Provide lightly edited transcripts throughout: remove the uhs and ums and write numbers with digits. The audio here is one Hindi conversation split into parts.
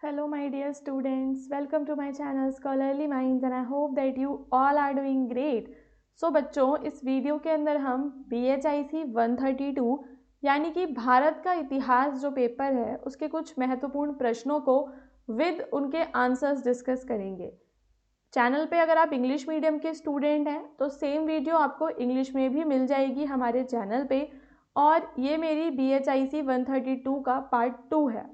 Hello my dear students, welcome to my channel Scholarly Minds and I hope that you all are doing great. So बच्चों, इस वीडियो के अंदर हम BHIC 132 यानी कि भारत का इतिहास जो पेपर है उसके कुछ महत्वपूर्ण प्रश्नों को विद उनके आंसर्स डिस्कस करेंगे। चैनल पे अगर आप इंग्लिश मीडियम के स्टूडेंट हैं तो सेम वीडियो आपको इंग्लिश में भी मिल जाएगी हमारे चैनल पे, और ये मेरी BHIC 132 का पार्ट 2 है।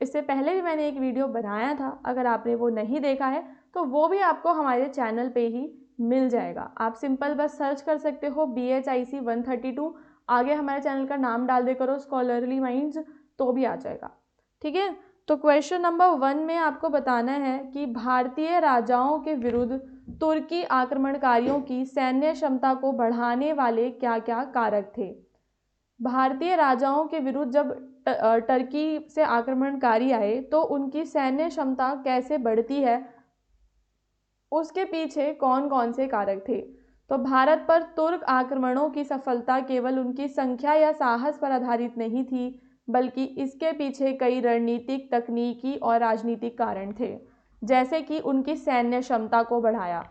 इससे पहले भी मैंने एक वीडियो बनाया था, अगर आपने वो नहीं देखा है तो वो भी आपको हमारे चैनल पे ही मिल जाएगा। आप सिंपल बस सर्च कर सकते हो BHIC 132, आगे हमारे चैनल का नाम डाल दे करो स्कॉलरली माइंड्स, तो भी आ जाएगा। ठीक है, तो क्वेश्चन नंबर 1 में आपको बताना है कि भारतीय राजाओं के विरुद्ध तुर्की आक्रमणकारियों की सैन्य क्षमता को बढ़ाने वाले क्या क्या कारक थे। भारतीय राजाओं के विरुद्ध जब टर्की से आक्रमणकारी आए तो उनकी सैन्य क्षमता कैसे बढ़ती है, उसके पीछे कौन कौन से कारक थे। तो भारत पर तुर्क आक्रमणों की सफलता केवल उनकी संख्या या साहस पर आधारित नहीं थी, बल्कि इसके पीछे कई रणनीतिक, तकनीकी और राजनीतिक कारण थे, जैसे कि उनकी सैन्य क्षमता को बढ़ाया।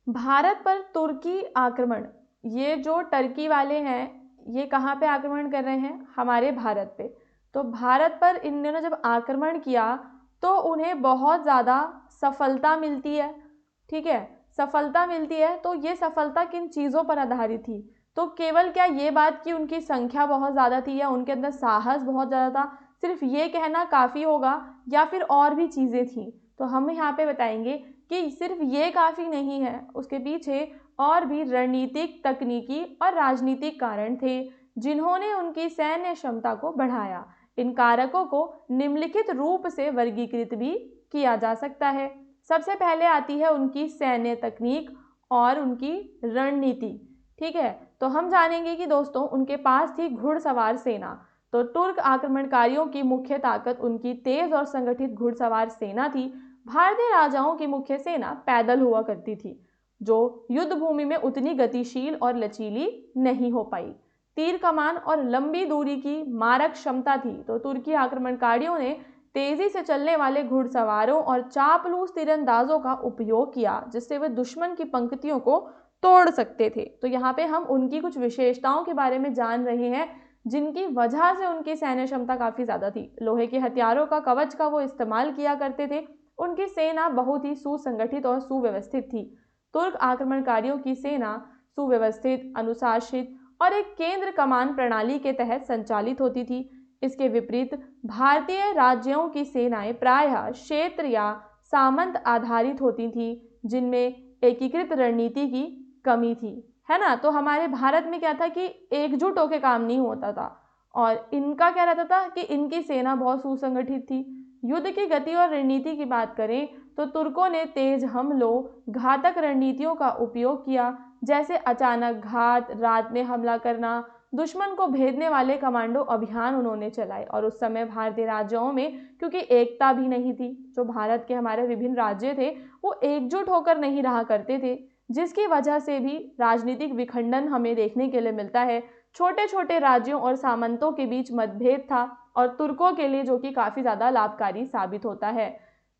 भारत पर तुर्की आक्रमण, ये जो टर्की वाले हैं ये कहाँ पे आक्रमण कर रहे हैं, हमारे भारत पे। तो भारत पर इन्होंने जब आक्रमण किया तो उन्हें बहुत ज़्यादा सफलता मिलती है। ठीक है, सफलता मिलती है तो ये सफलता किन चीज़ों पर आधारित थी। तो केवल क्या ये बात कि उनकी संख्या बहुत ज़्यादा थी या उनके अंदर साहस बहुत ज़्यादा था, सिर्फ ये कहना काफ़ी होगा, या फिर और भी चीज़ें थी। तो हम यहाँ पे बताएंगे कि सिर्फ ये काफ़ी नहीं है, उसके पीछे और भी रणनीतिक, तकनीकी और राजनीतिक कारण थे जिन्होंने उनकी सैन्य क्षमता को बढ़ाया। इन कारकों को निम्नलिखित रूप से वर्गीकृत भी किया जा सकता है। सबसे पहले आती है उनकी सैन्य तकनीक और उनकी रणनीति। ठीक है, तो हम जानेंगे कि दोस्तों उनके पास थी घुड़सवार सेना। तो तुर्क आक्रमणकारियों की मुख्य ताकत उनकी तेज और संगठित घुड़सवार सेना थी। भारतीय राजाओं की मुख्य सेना पैदल हुआ करती थी, जो युद्ध भूमि में उतनी गतिशील और लचीली नहीं हो पाई। तीर कमान और लंबी दूरी की मारक क्षमता थी। तो तुर्की आक्रमणकारियों ने तेजी से चलने वाले घुड़सवारों और चापलूस तीरंदाजों का उपयोग किया, जिससे वे दुश्मन की पंक्तियों को तोड़ सकते थे। तो यहाँ पे हम उनकी कुछ विशेषताओं के बारे में जान रहे हैं जिनकी वजह से उनकी सैन्य क्षमता काफ़ी ज़्यादा थी। लोहे के हथियारों का, कवच का वो इस्तेमाल किया करते थे। उनकी सेना बहुत ही सुसंगठित और सुव्यवस्थित थी। तुर्क आक्रमणकारियों की सेना सुव्यवस्थित, अनुशासित और एक केंद्र कमान प्रणाली के तहत संचालित होती थी। इसके विपरीत भारतीय राज्यों की सेनाएं प्रायः क्षेत्र या सामंत आधारित होती थी, जिनमें एकीकृत रणनीति की कमी थी, है ना। तो हमारे भारत में क्या था कि एकजुट होकर काम नहीं होता था, और इनका क्या रहता था कि इनकी सेना बहुत सुसंगठित थी। युद्ध की गति और रणनीति की बात करें तो तुर्कों ने तेज हमलों, घातक रणनीतियों का उपयोग किया, जैसे अचानक घात, रात में हमला करना, दुश्मन को भेदने वाले कमांडो अभियान उन्होंने चलाए। और उस समय भारतीय राज्यों में क्योंकि एकता भी नहीं थी, जो भारत के हमारे विभिन्न राज्य थे वो एकजुट होकर नहीं रहा करते थे, जिसकी वजह से भी राजनीतिक विखंडन हमें देखने के लिए मिलता है। छोटे छोटे राज्यों और सामंतों के बीच मतभेद था, और तुर्कों के लिए जो कि काफ़ी ज़्यादा लाभकारी साबित होता है।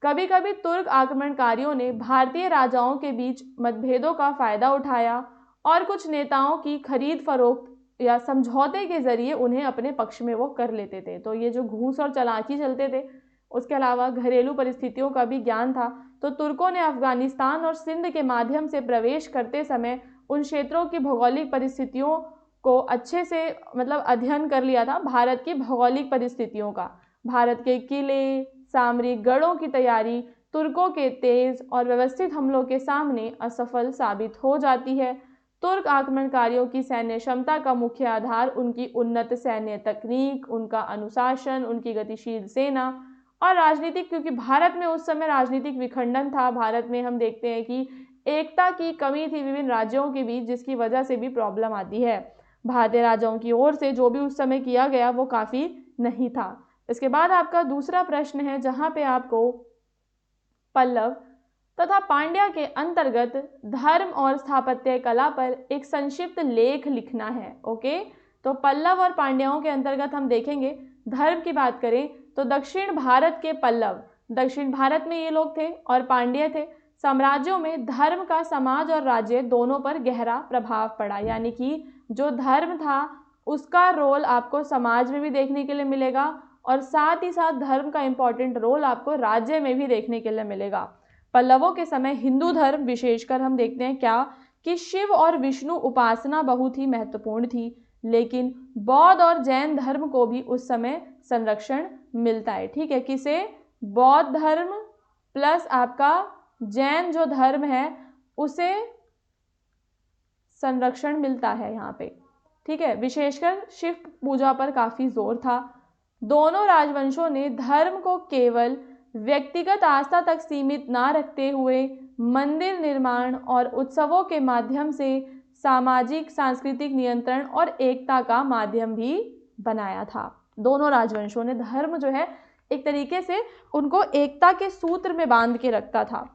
कभी कभी तुर्क आक्रमणकारियों ने भारतीय राजाओं के बीच मतभेदों का फायदा उठाया और कुछ नेताओं की खरीद फरोख्त या समझौते के जरिए उन्हें अपने पक्ष में वो कर लेते थे। तो ये जो घूस और चालाकी चलते थे, उसके अलावा घरेलू परिस्थितियों का भी ज्ञान था। तो तुर्कों ने अफगानिस्तान और सिंध के माध्यम से प्रवेश करते समय उन क्षेत्रों की भौगोलिक परिस्थितियों को अच्छे से अध्ययन कर लिया था, भारत की भौगोलिक परिस्थितियों का। भारत के किले, सामरिक गढ़ों की तैयारी तुर्कों के तेज और व्यवस्थित हमलों के सामने असफल साबित हो जाती है। तुर्क आक्रमणकारियों की सैन्य क्षमता का मुख्य आधार उनकी उन्नत सैन्य तकनीक, उनका अनुशासन, उनकी गतिशील सेना और राजनीतिक, क्योंकि भारत में उस समय राजनीतिक विखंडन था। भारत में हम देखते हैं कि एकता की कमी थी विभिन्न राज्यों के बीच, जिसकी वजह से भी प्रॉब्लम आती है। भारतीय राजाओं की ओर से जो भी उस समय किया गया वो काफ़ी नहीं था। इसके बाद आपका दूसरा प्रश्न है, जहाँ पे आपको पल्लव तथा पांड्या के अंतर्गत धर्म और स्थापत्य कला पर एक संक्षिप्त लेख लिखना है। ओके, तो पल्लव और पांड्याओं के अंतर्गत हम देखेंगे धर्म की बात करें तो दक्षिण भारत के पल्लव, दक्षिण भारत में ये लोग थे, और पांड्य थे। साम्राज्यों में धर्म का समाज और राज्य दोनों पर गहरा प्रभाव पड़ा, यानी कि जो धर्म था उसका रोल आपको समाज में भी देखने के लिए मिलेगा और साथ ही साथ धर्म का इम्पोर्टेंट रोल आपको राज्य में भी देखने के लिए मिलेगा। पल्लवों के समय हिंदू धर्म विशेषकर हम देखते हैं क्या कि शिव और विष्णु उपासना बहुत ही महत्वपूर्ण थी, लेकिन बौद्ध और जैन धर्म को भी उस समय संरक्षण मिलता है। ठीक है, किसे? बौद्ध धर्म प्लस आपका जैन जो धर्म है उसे संरक्षण मिलता है यहाँ पे। ठीक है, विशेषकर शिव पूजा पर काफी जोर था। दोनों राजवंशों ने धर्म को केवल व्यक्तिगत आस्था तक सीमित ना रखते हुए मंदिर निर्माण और उत्सवों के माध्यम से सामाजिक सांस्कृतिक नियंत्रण और एकता का माध्यम भी बनाया था। दोनों राजवंशों ने धर्म जो है एक तरीके से उनको एकता के सूत्र में बांध के रखता था।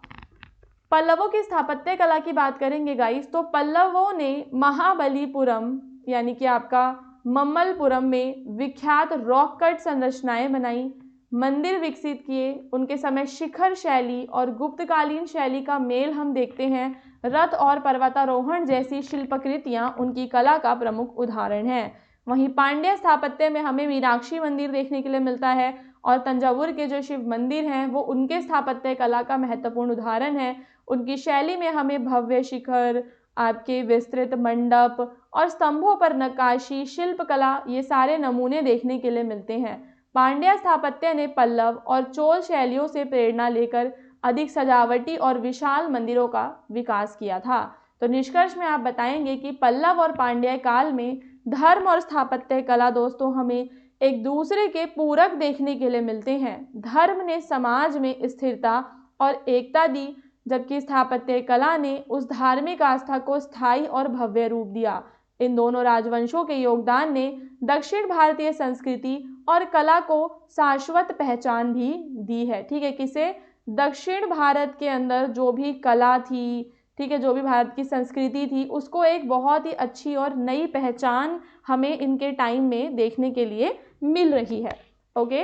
पल्लवों की स्थापत्य कला की बात करेंगे गाइस, तो पल्लवों ने महाबलीपुरम यानी कि आपका मम्मलपुरम में विख्यात रॉक कट संरचनाएं बनाई, मंदिर विकसित किए। उनके समय शिखर शैली और गुप्तकालीन शैली का मेल हम देखते हैं। रथ और पर्वतारोहण जैसी शिल्पकृतियां उनकी कला का प्रमुख उदाहरण हैं। वहीं पांड्य स्थापत्य में हमें मीनाक्षी मंदिर देखने के लिए मिलता है और तंजावुर के जो शिव मंदिर हैं वो उनके स्थापत्य कला का महत्वपूर्ण उदाहरण है। उनकी शैली में हमें भव्य शिखर, आपके विस्तृत मंडप और स्तंभों पर नक्काशी, शिल्पकला, ये सारे नमूने देखने के लिए मिलते हैं। पांड्य स्थापत्य ने पल्लव और चोल शैलियों से प्रेरणा लेकर अधिक सजावटी और विशाल मंदिरों का विकास किया था। तो निष्कर्ष में आप बताएंगे कि पल्लव और पांड्य काल में धर्म और स्थापत्य कला दोस्तों हमें एक दूसरे के पूरक देखने के लिए मिलते हैं। धर्म ने समाज में स्थिरता और एकता दी, जबकि स्थापत्य कला ने उस धार्मिक आस्था को स्थायी और भव्य रूप दिया। इन दोनों राजवंशों के योगदान ने दक्षिण भारतीय संस्कृति और कला को शाश्वत पहचान भी दी है। ठीक है, किसे? दक्षिण भारत के अंदर जो भी कला थी, ठीक है, जो भी भारत की संस्कृति थी, उसको एक बहुत ही अच्छी और नई पहचान हमें इनके टाइम में देखने के लिए मिल रही है। ओके,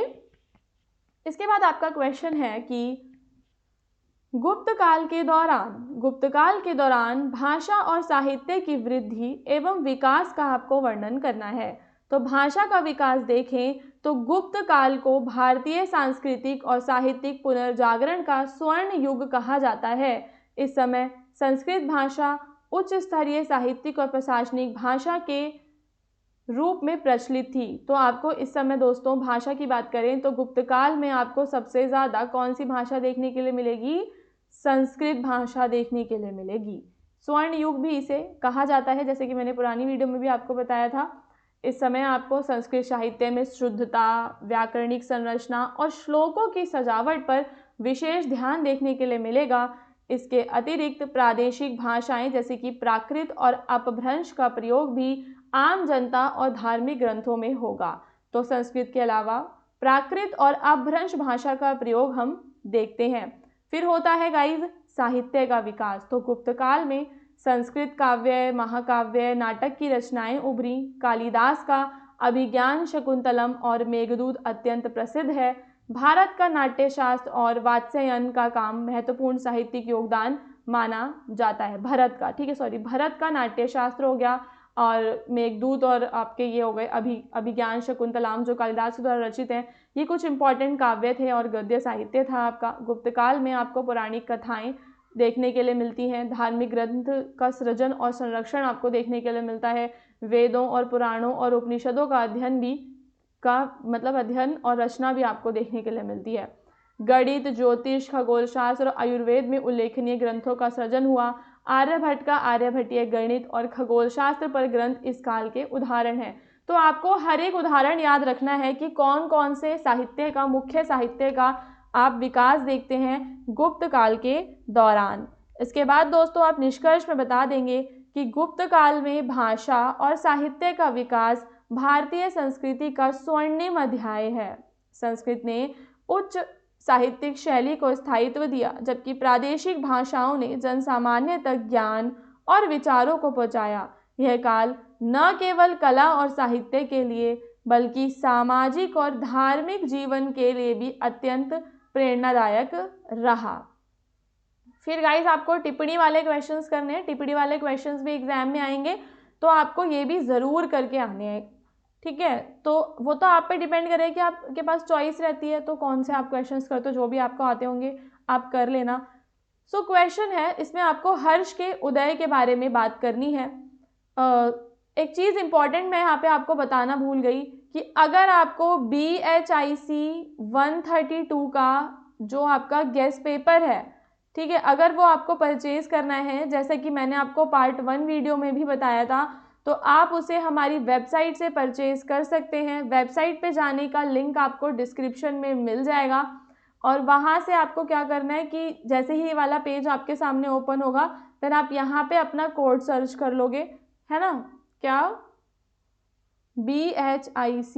इसके बाद आपका क्वेश्चन है कि गुप्त काल के दौरान भाषा और साहित्य की वृद्धि एवं विकास का आपको वर्णन करना है। तो भाषा का विकास देखें तो गुप्त काल को भारतीय सांस्कृतिक और साहित्यिक पुनर्जागरण का स्वर्ण युग कहा जाता है। इस समय संस्कृत भाषा उच्च स्तरीय साहित्यिक और प्रशासनिक भाषा के रूप में प्रचलित थी। तो आपको इस समय दोस्तों भाषा की बात करें तो गुप्त काल में आपको सबसे ज़्यादा कौन सी भाषा देखने के लिए मिलेगी? संस्कृत भाषा देखने के लिए मिलेगी। स्वर्ण युग भी इसे कहा जाता है, जैसे कि मैंने पुरानी वीडियो में भी आपको बताया था। इस समय आपको संस्कृत साहित्य में शुद्धता, व्याकरणिक संरचना और श्लोकों की सजावट पर विशेष ध्यान देखने के लिए मिलेगा। इसके अतिरिक्त प्रादेशिक भाषाएं जैसे कि प्राकृत और अपभ्रंश का प्रयोग भी आम जनता और धार्मिक ग्रंथों में होगा। तो संस्कृत के अलावा प्राकृत और अपभ्रंश भाषा का प्रयोग हम देखते हैं। फिर होता है गाइज साहित्य का विकास। तो गुप्त काल में संस्कृत काव्य, महाकाव्य, नाटक की रचनाएं उभरी। कालिदास का अभिज्ञान शकुंतलम और मेघदूत अत्यंत प्रसिद्ध है। भारत का नाट्यशास्त्र और वात्स्ययन का काम महत्वपूर्ण साहित्यिक योगदान माना जाता है। भरत का नाट्यशास्त्र हो गया और मेघदूत और आपके ये हो गए अभिज्ञान शकुंतलम जो कालिदास के द्वारा रचित हैं। ये कुछ इंपॉर्टेंट काव्य थे और गद्य साहित्य था आपका। गुप्त काल में आपको पौराणिक कथाएं देखने के लिए मिलती हैं। धार्मिक ग्रंथ का सृजन और संरक्षण आपको देखने के लिए मिलता है। वेदों और पुराणों और उपनिषदों का अध्ययन और रचना भी आपको देखने के लिए मिलती है। गणित, ज्योतिष, खगोलशास्त्र और आयुर्वेद में उल्लेखनीय ग्रंथों का सृजन हुआ। आर्यभट्ट का आर्यभट्टीय गणित और खगोलशास्त्र पर ग्रंथ इस काल के उदाहरण हैं। तो आपको हर एक उदाहरण याद रखना है कि कौन कौन से मुख्य साहित्य का आप विकास देखते हैं गुप्त काल के दौरान। इसके बाद दोस्तों आप निष्कर्ष में बता देंगे कि गुप्त काल में भाषा और साहित्य का विकास भारतीय संस्कृति का स्वर्णिम अध्याय है। संस्कृत ने उच्च साहित्यिक शैली को स्थायित्व दिया, जबकि प्रादेशिक भाषाओं ने जनसामान्य तक ज्ञान और विचारों को पहुंचाया। यह काल न केवल कला और साहित्य के लिए बल्कि सामाजिक और धार्मिक जीवन के लिए भी अत्यंत प्रेरणादायक रहा। फिर गाइस आपको टिप्पणी वाले क्वेश्चंस करने हैं, टिप्पणी वाले क्वेश्चंस भी एग्जाम में आएंगे, तो आपको ये भी ज़रूर करके आने हैं, ठीक है। तो वो तो आप पे डिपेंड करे कि आपके पास चॉइस रहती है तो कौन से आप क्वेश्चंस करते हो, जो भी आपको आते होंगे आप कर लेना। सो क्वेश्चन है, इसमें आपको हर्ष के उदय के बारे में बात करनी है। एक चीज़ इंपॉर्टेंट मैं यहाँ पे आपको बताना भूल गई कि अगर आपको BHIC 132 का जो आपका गेस्ट पेपर है, ठीक है, अगर वो आपको परचेज करना है, जैसे कि मैंने आपको पार्ट 1 वीडियो में भी बताया था, तो आप उसे हमारी वेबसाइट से परचेज कर सकते हैं। वेबसाइट पे जाने का लिंक आपको डिस्क्रिप्शन में मिल जाएगा और वहाँ से आपको क्या करना है कि जैसे ही ये वाला पेज आपके सामने ओपन होगा, फिर आप यहाँ पे अपना कोड सर्च कर लोगे, है ना, क्या BHIC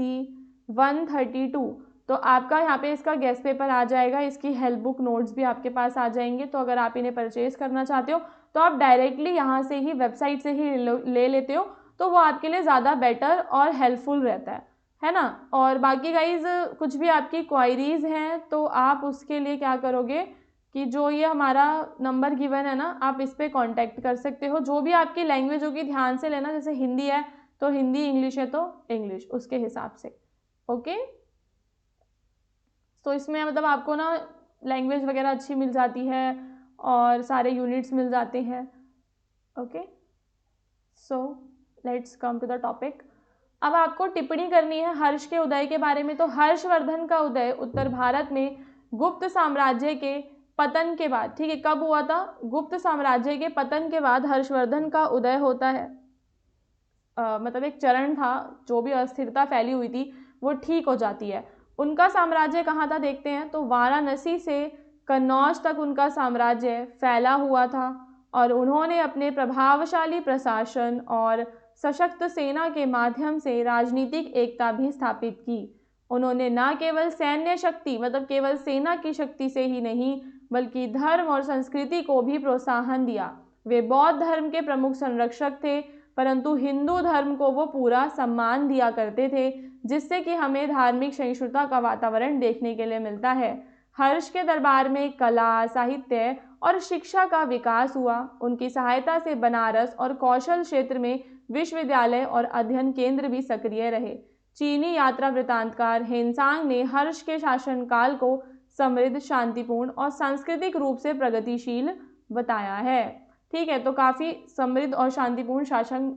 132, तो आपका यहाँ पे इसका गेस्ट पेपर आ जाएगा, इसकी हेल्प बुक नोट्स भी आपके पास आ जाएंगे। तो अगर आप इन्हें परचेज करना चाहते हो तो आप डायरेक्टली यहाँ से ही वेबसाइट से ही ले लेते हो, तो वो आपके लिए ज़्यादा बेटर और हेल्पफुल रहता है ना। और बाकी गाइज कुछ भी आपकी क्वायरीज़ हैं तो आप उसके लिए क्या करोगे कि जो ये हमारा नंबर गिवन है ना, आप इस पर कॉन्टैक्ट कर सकते हो। जो भी आपकी लैंग्वेज होगी ध्यान से लेना, जैसे हिंदी है तो हिंदी, इंग्लिश है तो इंग्लिश, उसके हिसाब से, ओके। तो इसमें मतलब आपको ना लैंग्वेज वगैरह अच्छी मिल जाती है और सारे यूनिट्स मिल जाते हैं, okay. So let's come to the topic. अब आपको टिप्पणी करनी है हर्ष के उदय के बारे में। तो हर्षवर्धन का उदय उत्तर भारत में गुप्त साम्राज्य के पतन के बाद, ठीक है, कब हुआ था? गुप्त साम्राज्य के पतन के बाद हर्षवर्धन का उदय होता है। मतलब एक चरण था, जो भी अस्थिरता फैली हुई थी वो ठीक हो जाती है। उनका साम्राज्य कहाँ था देखते हैं, तो वाराणसी से कन्नौज तक उनका साम्राज्य फैला हुआ था और उन्होंने अपने प्रभावशाली प्रशासन और सशक्त सेना के माध्यम से राजनीतिक एकता भी स्थापित की। उन्होंने न केवल सैन्य शक्ति, मतलब केवल सेना की शक्ति से ही नहीं, बल्कि धर्म और संस्कृति को भी प्रोत्साहन दिया। वे बौद्ध धर्म के प्रमुख संरक्षक थे, परंतु हिंदू धर्म को वो पूरा सम्मान दिया करते थे, जिससे कि हमें धार्मिक सहिष्णुता का वातावरण देखने के लिए मिलता है। हर्ष के दरबार में कला, साहित्य और शिक्षा का विकास हुआ। उनकी सहायता से बनारस और कौशल क्षेत्र में विश्वविद्यालय और अध्ययन केंद्र भी सक्रिय रहे। चीनी यात्रा वृत्तांतकार हेनसांग ने हर्ष के शासनकाल को समृद्ध, शांतिपूर्ण और सांस्कृतिक रूप से प्रगतिशील बताया है। ठीक है, तो काफ़ी समृद्ध और शांतिपूर्ण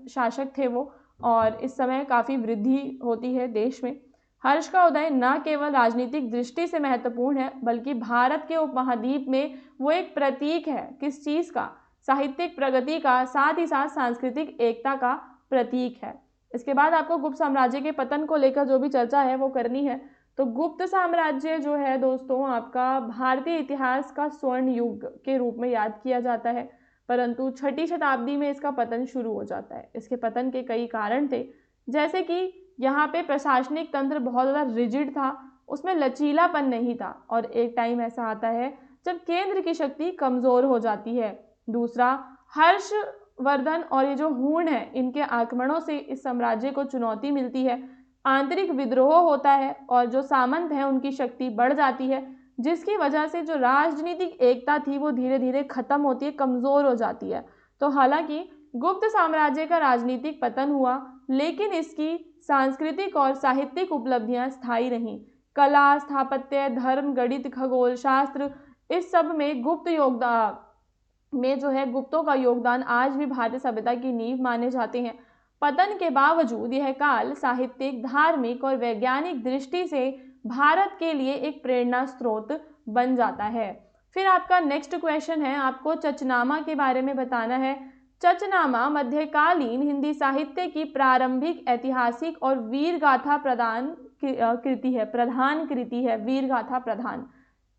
शासक थे वो, और इस समय काफ़ी वृद्धि होती है देश में। हर्ष का उदय न केवल राजनीतिक दृष्टि से महत्वपूर्ण है, बल्कि भारत के उपमहाद्वीप में वो एक प्रतीक है। किस चीज़ का? साहित्यिक प्रगति का, साथ ही साथ सांस्कृतिक एकता का प्रतीक है। इसके बाद आपको गुप्त साम्राज्य के पतन को लेकर जो भी चर्चा है वो करनी है। तो गुप्त साम्राज्य जो है दोस्तों, आपका भारतीय इतिहास का स्वर्ण युग के रूप में याद किया जाता है, परंतु 6ठी शताब्दी में इसका पतन शुरू हो जाता है। इसके पतन के कई कारण थे, जैसे कि यहाँ पे प्रशासनिक तंत्र बहुत ज़्यादा रिजिड था, उसमें लचीलापन नहीं था, और एक टाइम ऐसा आता है जब केंद्र की शक्ति कमज़ोर हो जाती है। दूसरा, हर्षवर्धन और ये जो हूण है, इनके आक्रमणों से इस साम्राज्य को चुनौती मिलती है, आंतरिक विद्रोह होता है और जो सामंत हैं उनकी शक्ति बढ़ जाती है, जिसकी वजह से जो राजनीतिक एकता थी वो धीरे धीरे खत्म होती है, कमज़ोर हो जाती है। तो हालांकि गुप्त साम्राज्य का राजनीतिक पतन हुआ, लेकिन इसकी सांस्कृतिक और साहित्यिक उपलब्धियां स्थायी रहीं। कला, स्थापत्य, धर्म, गणित, खगोल शास्त्र, इस सब में गुप्त योगदान में जो है गुप्तों का योगदान आज भी भारतीय सभ्यता की नींव माने जाते हैं। पतन के बावजूद यह काल साहित्यिक, धार्मिक और वैज्ञानिक दृष्टि से भारत के लिए एक प्रेरणा स्रोत बन जाता है। फिर आपका नेक्स्ट क्वेश्चन है, आपको चचनामा के बारे में बताना है। चचनामा मध्यकालीन हिंदी साहित्य की प्रारंभिक ऐतिहासिक और वीर गाथा प्रधान कृति है, वीर गाथा प्रधान।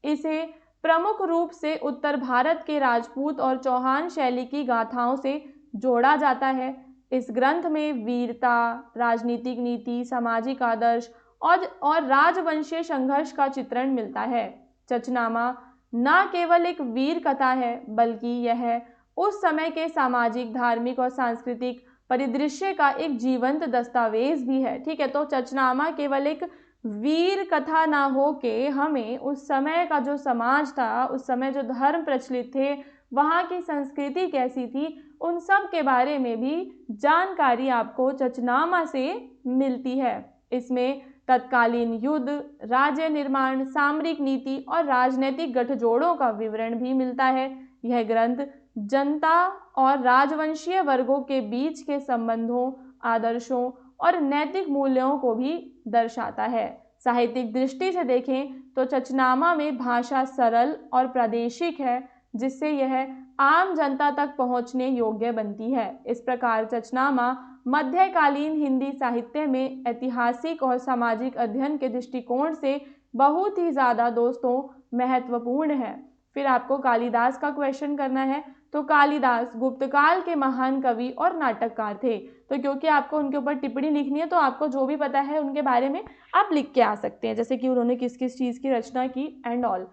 इसे प्रमुख रूप से उत्तर भारत के राजपूत और चौहान शैली की गाथाओं से जोड़ा जाता है। इस ग्रंथ में वीरता, राजनीतिक नीति, सामाजिक आदर्श और राजवंशीय संघर्ष का चित्रण मिलता है। चचनामा न केवल एक वीर कथा है, बल्कि यह उस समय के सामाजिक, धार्मिक और सांस्कृतिक परिदृश्य का एक जीवंत दस्तावेज भी है। ठीक है, तो चचनामा केवल एक वीर कथा ना हो के हमें उस समय का जो समाज था, उस समय जो धर्म प्रचलित थे, वहाँ की संस्कृति कैसी थी, उन सब के बारे में भी जानकारी आपको चचनामा से मिलती है। इसमें तत्कालीन युद्ध, राज्य निर्माण, सामरिक नीति और राजनीतिक गठजोड़ों का विवरण भी मिलता है। यह ग्रंथ जनता और राजवंशीय वर्गों के बीच के संबंधों, आदर्शों और नैतिक मूल्यों को भी दर्शाता है। साहित्यिक दृष्टि से देखें तो चचनामा में भाषा सरल और प्रादेशिक है, जिससे यह आम जनता तक पहुंचने योग्य बनती है। इस प्रकार चचनामा मध्यकालीन हिंदी साहित्य में ऐतिहासिक और सामाजिक अध्ययन के दृष्टिकोण से बहुत ही ज़्यादा दोस्तों महत्वपूर्ण है। फिर आपको कालिदास का क्वेश्चन करना है। तो कालिदास गुप्तकाल के महान कवि और नाटककार थे। तो क्योंकि आपको उनके ऊपर टिप्पणी लिखनी है, तो आपको जो भी पता है उनके बारे में आप लिख के आ सकते हैं, जैसे कि उन्होंने किस किस चीज़ की रचना की एंड ऑल।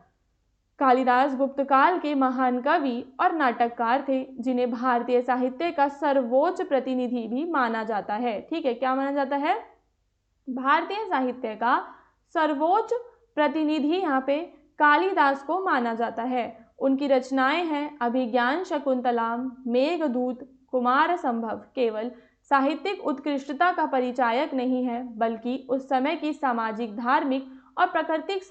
कालिदास गुप्तकाल के महान कवि और नाटककार थे, जिन्हें भारतीय साहित्य का सर्वोच्च प्रतिनिधि भी माना जाता है। ठीक है, क्या माना जाता है? भारतीय साहित्य का सर्वोच्च प्रतिनिधि यहाँ पे कालिदास को माना जाता है। उनकी रचनाएं हैं अभिज्ञान शकुंतलाम, मेघदूत, कुमार संभव केवल साहित्यिक उत्कृष्टता का परिचायक नहीं है, बल्कि उस समय की सामाजिक, धार्मिक और प्राकृतिक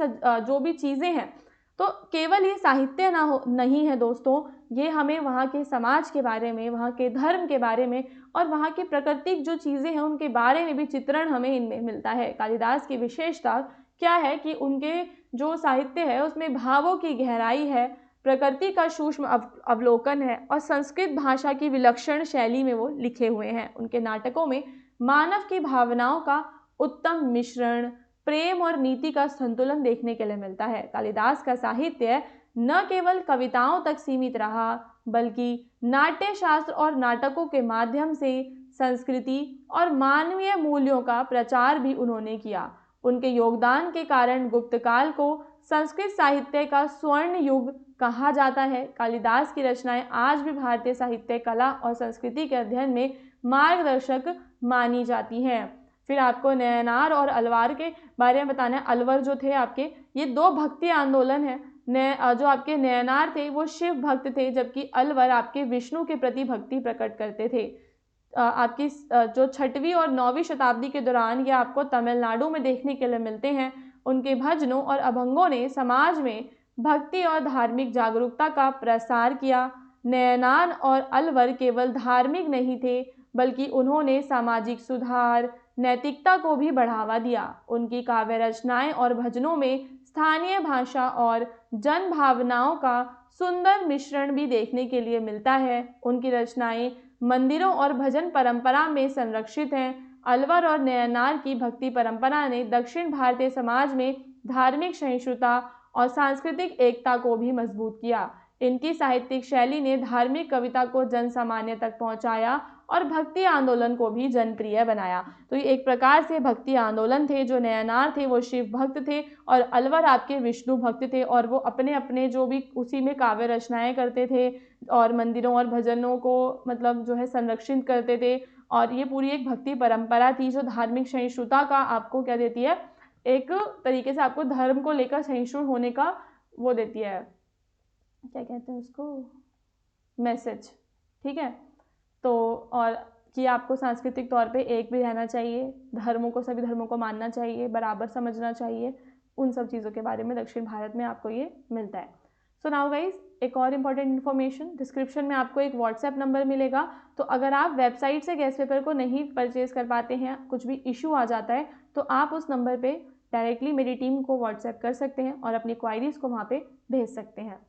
जो भी चीज़ें हैं, तो केवल ये साहित्य नहीं है दोस्तों, ये हमें वहाँ के समाज के बारे में, वहाँ के धर्म के बारे में और वहाँ की प्राकृतिक जो चीज़ें हैं उनके बारे में भी चित्रण हमें इनमें मिलता है। कालिदास की विशेषता क्या है कि उनके जो साहित्य है उसमें भावों की गहराई है, प्रकृति का सूक्ष्म अवलोकन है और संस्कृत भाषा की विलक्षण शैली में वो लिखे हुए हैं। उनके नाटकों में मानव की भावनाओं का उत्तम मिश्रण, प्रेम और नीति का संतुलन देखने के लिए मिलता है। कालिदास का साहित्य न केवल कविताओं तक सीमित रहा, बल्कि नाट्य शास्त्र और नाटकों के माध्यम से संस्कृति और मानवीय मूल्यों का प्रचार भी उन्होंने किया। उनके योगदान के कारण गुप्तकाल को संस्कृत साहित्य का स्वर्ण युग कहा जाता है। कालिदास की रचनाएं आज भी भारतीय साहित्य, कला और संस्कृति के अध्ययन में मार्गदर्शक मानी जाती हैं। फिर आपको नयनार और अलवार के बारे में बताना है। अलवर जो थे आपके, ये दो भक्ति आंदोलन है। जो आपके नयनार थे वो शिव भक्त थे, जबकि अलवर आपके विष्णु के प्रति भक्ति प्रकट करते थे। आपकी जो 6वीं और 9वीं शताब्दी के दौरान ये आपको तमिलनाडु में देखने के लिए मिलते हैं। उनके भजनों और अभंगों ने समाज में भक्ति और धार्मिक जागरूकता का प्रसार किया। नयनार और अलवर केवल धार्मिक नहीं थे, बल्कि उन्होंने सामाजिक सुधार, नैतिकता को भी बढ़ावा दिया। उनकी काव्य रचनाएं और भजनों में स्थानीय भाषा और जन भावनाओं का सुंदर मिश्रण भी देखने के लिए मिलता है। उनकी रचनाएं मंदिरों और भजन परंपरा में संरक्षित हैं। अलवर और नयनार की भक्ति परंपरा ने दक्षिण भारतीय समाज में धार्मिक सहिष्णुता और सांस्कृतिक एकता को भी मजबूत किया। इनकी साहित्यिक शैली ने धार्मिक कविता को जन सामान्य तक पहुंचाया और भक्ति आंदोलन को भी जनप्रिय बनाया। तो ये एक प्रकार से भक्ति आंदोलन थे। जो नयनार थे वो शिव भक्त थे और अलवर आपके विष्णु भक्त थे, और वो अपने अपने जो भी उसी में काव्य रचनाएं करते थे और मंदिरों और भजनों को मतलब जो है संरक्षित करते थे। और ये पूरी एक भक्ति परंपरा थी जो धार्मिक सहिष्णुता का आपको क्या देती है, एक तरीके से आपको धर्म को लेकर सहिष्णु होने का वो देती है, क्या कहते हैं उसको, मैसेज। ठीक है, तो और कि आपको सांस्कृतिक तौर पे एक भी रहना चाहिए, धर्मों को, सभी धर्मों को मानना चाहिए, बराबर समझना चाहिए। उन सब चीज़ों के बारे में दक्षिण भारत में आपको ये मिलता है। सो नाउ गाइज, एक और इम्पॉर्टेंट इन्फॉर्मेशन, डिस्क्रिप्शन में आपको एक व्हाट्सएप नंबर मिलेगा। तो अगर आप वेबसाइट से गेस्ट पेपर को नहीं परचेज कर पाते हैं, कुछ भी इशू आ जाता है, तो आप उस नंबर पर डायरेक्टली मेरी टीम को व्हाट्सएप कर सकते हैं और अपनी क्वायरीज़ को वहाँ पर भेज सकते हैं।